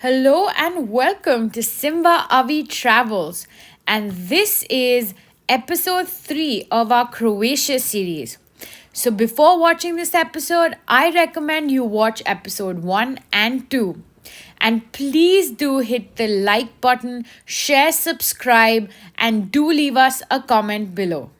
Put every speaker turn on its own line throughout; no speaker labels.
Hello and welcome to SimbaviTravels, and this is episode 3 of our Croatia series. So, before watching this episode, I recommend you watch episode 1 and 2. And please do hit the like button, share, subscribe, and do leave us a comment below.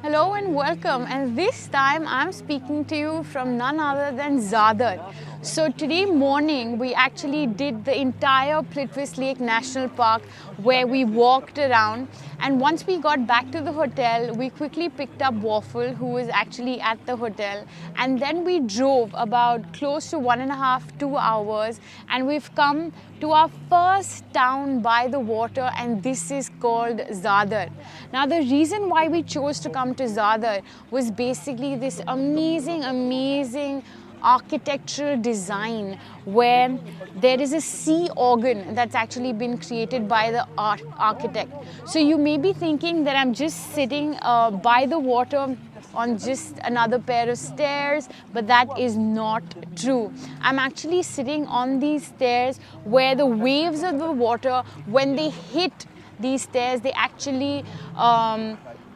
Hello and welcome, and this time I'm speaking to you from none other than Zadar. So today morning we actually did the entire Plitvice Lake National Park where we walked around, and once we got back to the hotel we quickly picked up Waffle, who was actually at the hotel, and then we drove about close to 1.5 to 2 hours, and we've come to our first town by the water, and this is called Zadar. Now the reason why we chose to come to Zadar was basically this amazing architectural design where there is a sea organ that's actually been created by the architect. So you may be thinking that I'm just sitting by the water on just another pair of stairs, but that is not true. I'm actually sitting on these stairs where the waves of the water, when they hit these stairs, they actually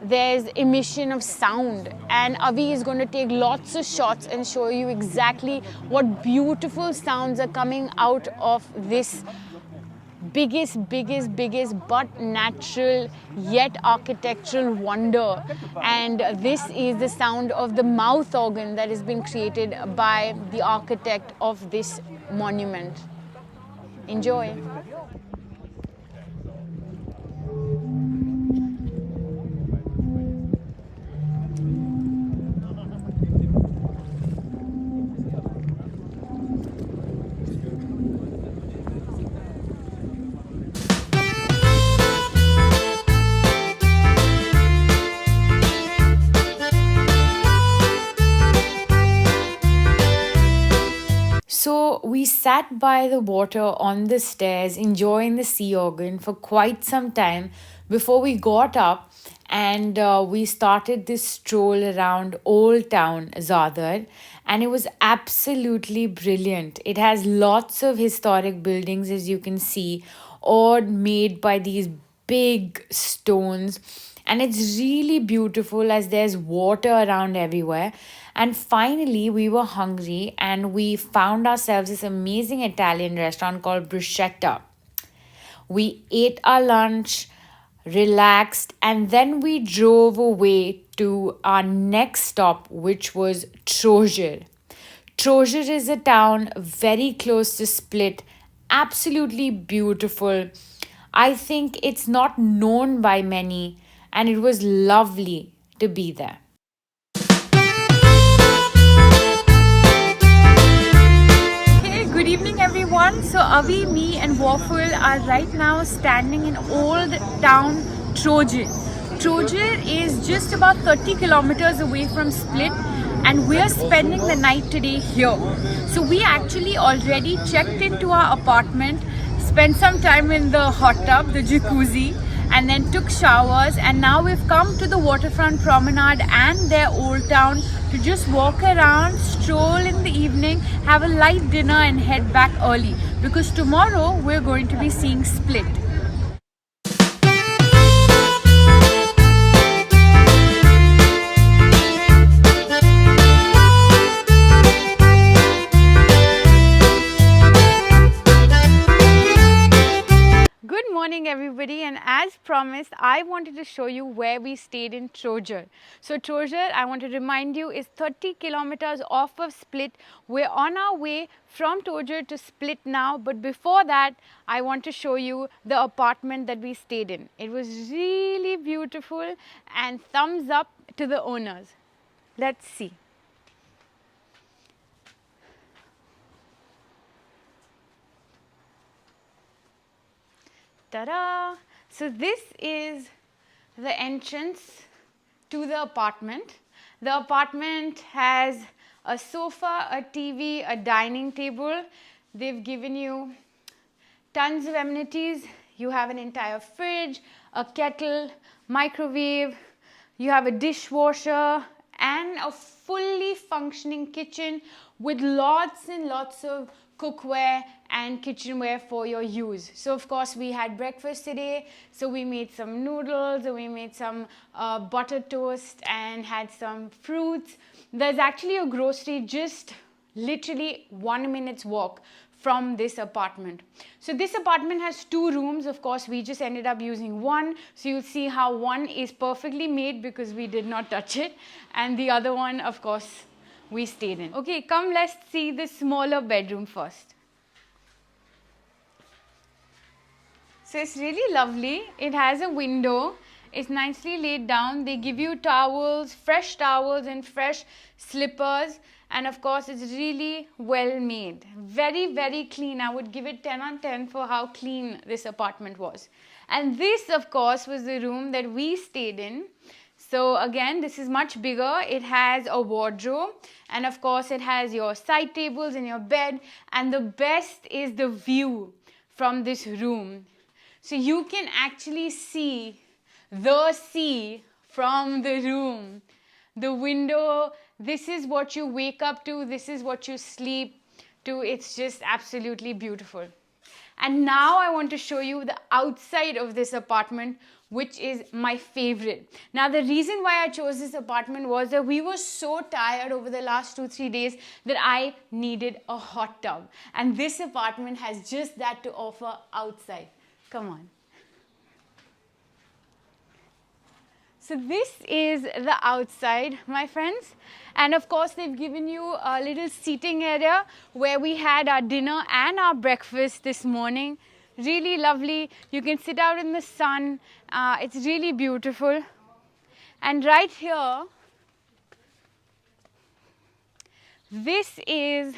there's emission of sound, and Avi is going to take lots of shots and show you exactly what beautiful sounds are coming out of this biggest but natural yet architectural wonder. And this is the sound of the mouth organ that has been created by the architect of this monument. Enjoy. So we sat by the water on the stairs, enjoying the sea organ for quite some time before we got up, and we started this stroll around Old Town Zadar, and it was absolutely brilliant. It has lots of historic buildings, as you can see, all made by these big stones, and it's really beautiful as there's water around everywhere. And finally we were hungry and we found ourselves this amazing Italian restaurant called bruschetta. We ate our lunch, relaxed, and then we drove away to our next stop, which was Trogir. Trogir is a town very close to Split, absolutely beautiful. I think it's not known by many, and it was lovely to be there. Hey, good evening everyone. So Avi, me and Waffle are right now standing in Old Town Trogir. Trogir is just about 30 kilometers away from Split, and we are spending the night today here. So we actually already checked into our apartment, spent some time in the hot tub, the jacuzzi, and then took showers, and now we've come to the waterfront promenade and their old town to just walk around, stroll in the evening, have a light dinner and head back early, because tomorrow we're going to be seeing Split. Good morning everybody, and as promised I wanted to show you where we stayed in Trogir. So Trogir, I want to remind you, is 30 kilometers off of Split. We're on our way from Trogir to Split now, but before that I want to show you the apartment that we stayed in. It was really beautiful, and thumbs up to the owners. Let's see. Ta-da! So this is the entrance to the apartment. The apartment has a sofa, a TV, a dining table. They've given you tons of amenities. You have an entire fridge, a kettle, microwave, you have a dishwasher, and a fully functioning kitchen with lots and lots of cookware and kitchenware for your use. So of course we had breakfast today, so we made some noodles, and we made some butter toast and had some fruits. There's actually a grocery just literally 1 minute's walk from this apartment. So this apartment has 2 rooms. Of course, we just ended up using one. So you'll see how one is perfectly made because we did not touch it. And the other one, of course, we stayed in. Okay, come let's see the smaller bedroom first. So it's really lovely. It has a window. It's nicely laid down. They give you towels, fresh towels and fresh slippers. And of course, it's really well made. Very, very clean. I would give it 10 on 10 for how clean this apartment was. And this, of course, was the room that we stayed in. So again, this is much bigger. It has a wardrobe. And of course, it has your side tables and your bed. And the best is the view from this room. So you can actually see the sea from the room. The window, this is what you wake up to, this is what you sleep to. It's just absolutely beautiful. And now I want to show you the outside of this apartment, which is my favorite. Now the reason why I chose this apartment was that we were so tired over the last 2-3 days that I needed a hot tub. And this apartment has just that to offer outside. Come on. So this is the outside, my friends. And of course, they've given you a little seating area where we had our dinner and our breakfast this morning. Really lovely. You can sit out in the sun. It's really beautiful. And right here, this is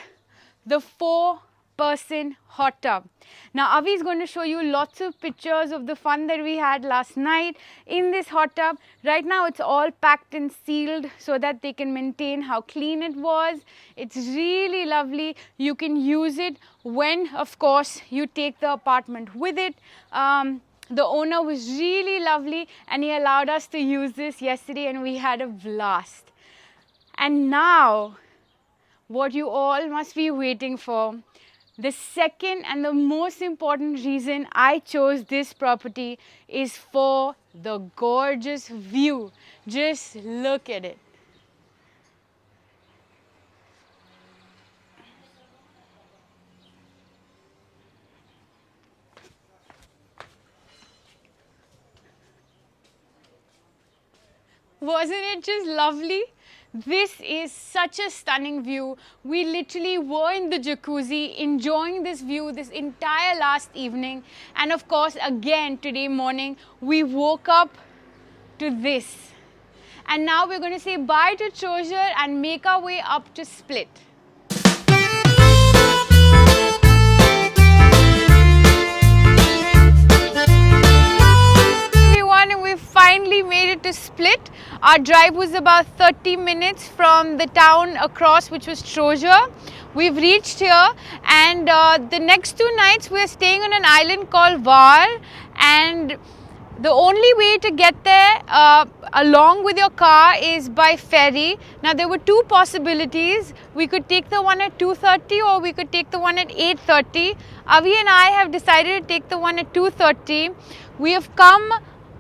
the 4-person hot tub. Now Avi is going to show you lots of pictures of the fun that we had last night in this hot tub. Right now it's all packed and sealed so that they can maintain how clean it was. It's really lovely. You can use it when, of course, you take the apartment with it. The owner was really lovely and he allowed us to use this yesterday and we had a blast. And now, what you all must be waiting for. The second and the most important reason I chose this property is for the gorgeous view. Just look at it. Wasn't it just lovely? This is such a stunning view. We literally were in the jacuzzi enjoying this view this entire last evening. And of course, again today morning, we woke up to this. And now we're going to say bye to Trogir and make our way up to Split. And we finally made it to Split. Our drive was about 30 minutes from the town across, which was Trogir. We've reached here, and the next 2 nights we're staying on an island called Hvar, and the only way to get there along with your car is by ferry. Now there were 2 possibilities. We could take the one at 2:30 or we could take the one at 8:30. Avi and I have decided to take the one at 2:30. We have come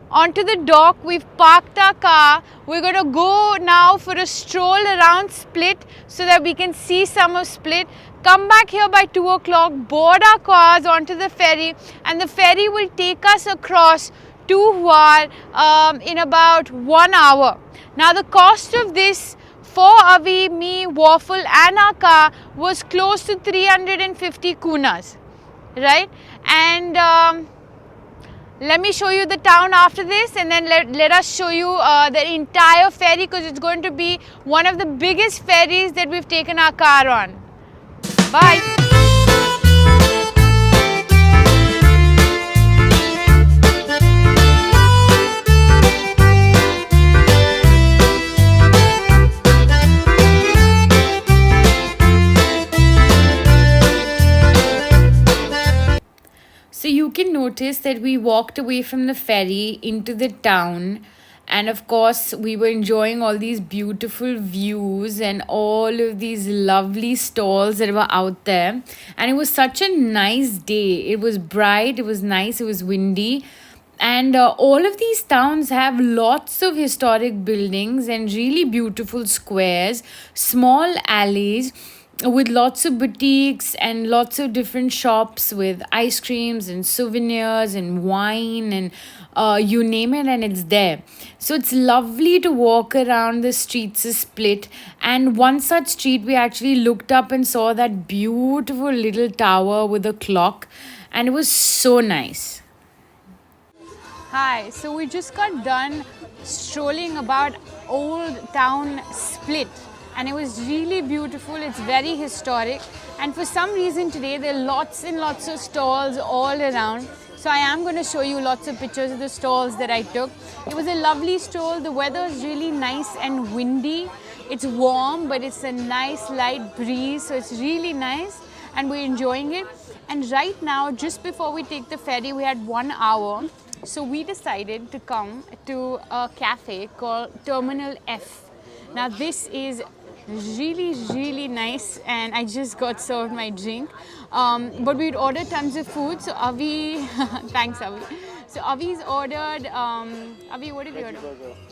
onto the dock, we've parked our car. We're going to go now for a stroll around Split so that we can see some of Split. Come back here by 2 o'clock, board our cars onto the ferry, and the ferry will take us across to Hvar in about 1 hour. Now the cost of this for Avi, me, Waffle and our car was close to 350 kunas, right? And let me show you the town after this, and then let us show you the entire ferry, because it's going to be one of the biggest ferries that we've taken our car on. Bye. So you can notice that we walked away from the ferry into the town, And of course, we were enjoying all these beautiful views and all of these lovely stalls that were out there. And it was such a nice day. It was bright, it was nice, it was windy. And all of these towns have lots of historic buildings and really beautiful squares, small alleys with lots of boutiques and lots of different shops with ice creams and souvenirs and wine and you name it, and it's there. So it's lovely to walk around the streets of Split. And one such street, we actually looked up and saw that beautiful little tower with a clock, and it was so nice. Hi, so we just got done strolling about Old Town Split, and it was really beautiful. It's very historic, and for some reason today there are lots and lots of stalls all around. So I am going to show you lots of pictures of the stalls that I took. It was a lovely stroll. The weather is really nice and windy. It's warm, but it's a nice light breeze, so it's really nice and we're enjoying it. And right now, just before we take the ferry, we had 1 hour. So we decided to come to a cafe called Terminal F. Now this is really nice, and I just got served my drink. But we'd ordered tons of food. So Avi, thanks Avi. So Avi's ordered, Avi, what did you order?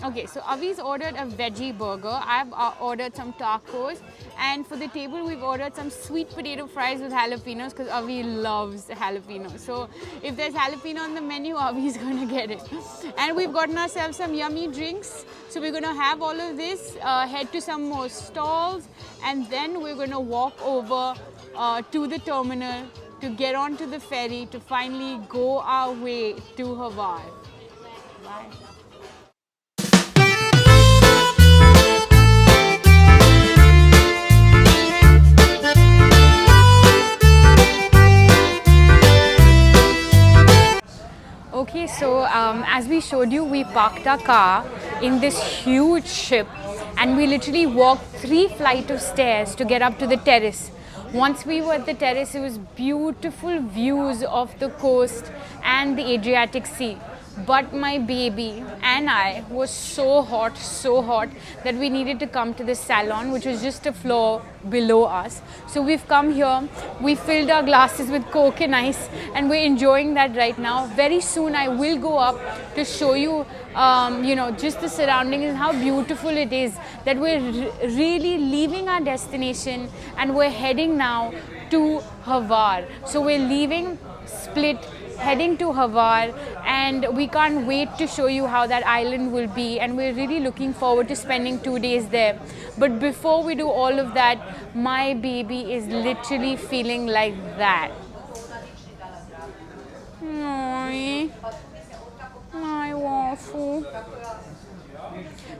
Okay, so Avi's ordered a veggie burger. I've ordered some tacos. And for the table, we've ordered some sweet potato fries with jalapenos because Avi loves jalapenos. So if there's jalapeno on the menu, Avi's going to get it. And we've gotten ourselves some yummy drinks. So we're going to have all of this, head to some more stalls, and then we're going to walk over to the terminal to get onto the ferry to finally go our way to Hvar. Bye. Okay, so as we showed you, we parked our car in this huge ship and we literally walked 3 flights of stairs to get up to the terrace. Once we were at the terrace, it was beautiful views of the coast and the Adriatic Sea. But my baby and I was so hot that we needed to come to the salon, which was just a floor below us. So we've come here, we filled our glasses with Coke and ice, and we're enjoying that right now. Very soon I will go up to show you, just the surroundings and how beautiful it is, that we're really leaving our destination and we're heading now to Hvar. So we're leaving Split, heading to Hvar, and we can't wait to show you how that island will be, and we're really looking forward to spending 2 days there. But before we do all of that, my baby is literally feeling like that. My waffle.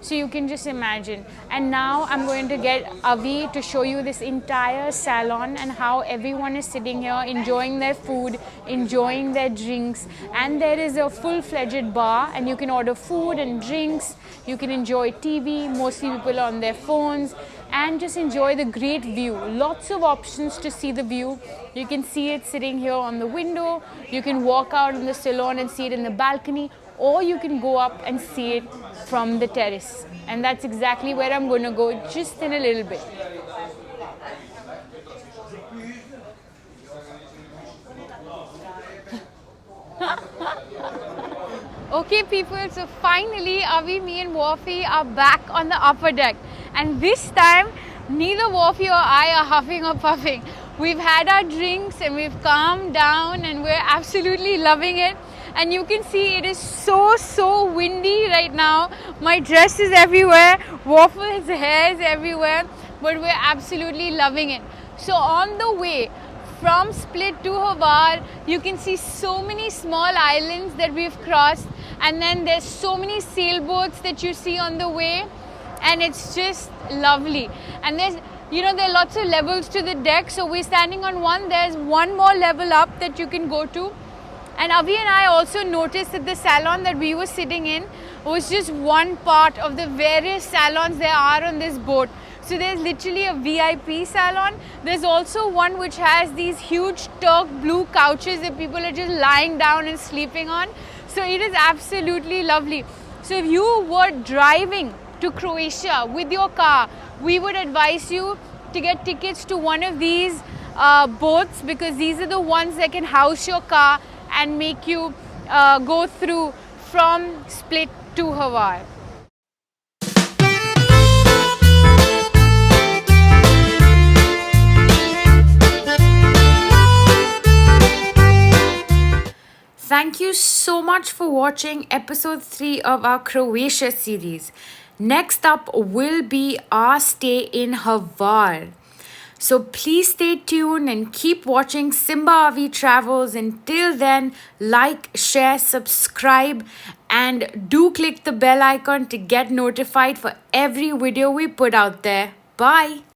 So you can just imagine. And now I'm going to get Avi to show you this entire salon and how everyone is sitting here enjoying their food, enjoying their drinks. And there is a full-fledged bar and you can order food and drinks. You can enjoy TV, mostly people on their phones, and just enjoy the great view. Lots of options to see the view. You can see it sitting here on the window. You can walk out in the salon and see it in the balcony, or you can go up and see it from the terrace. And that's exactly where I'm going to go just in a little bit. Okay people, so finally Avi, me and Wafi are back on the upper deck. And this time, neither Wafi or I are huffing or puffing. We've had our drinks and we've calmed down and we're absolutely loving it. And you can see it is so windy right now. My dress is everywhere, Waffle's hair is everywhere, but we're absolutely loving it. So on the way from Split to Hvar, you can see so many small islands that we've crossed, and then there's so many sailboats that you see on the way, and it's just lovely. And there's, there are lots of levels to the deck, so we're standing on one. There's one more level up that you can go to. And Avi and I also noticed that the salon that we were sitting in was just one part of the various salons there are on this boat. So there's literally a VIP salon. There's also one which has these huge Turk blue couches that people are just lying down and sleeping on. So it is absolutely lovely. So if you were driving to Croatia with your car, we would advise you to get tickets to one of these boats, because these are the ones that can house your car and make you go through from Split to Hvar. Thank you so much for watching episode 3 of our Croatia series. Next up will be our stay in Hvar. So please stay tuned and keep watching SimbaviTravels. Until then, like, share, subscribe, and do click the bell icon to get notified for every video we put out there. Bye.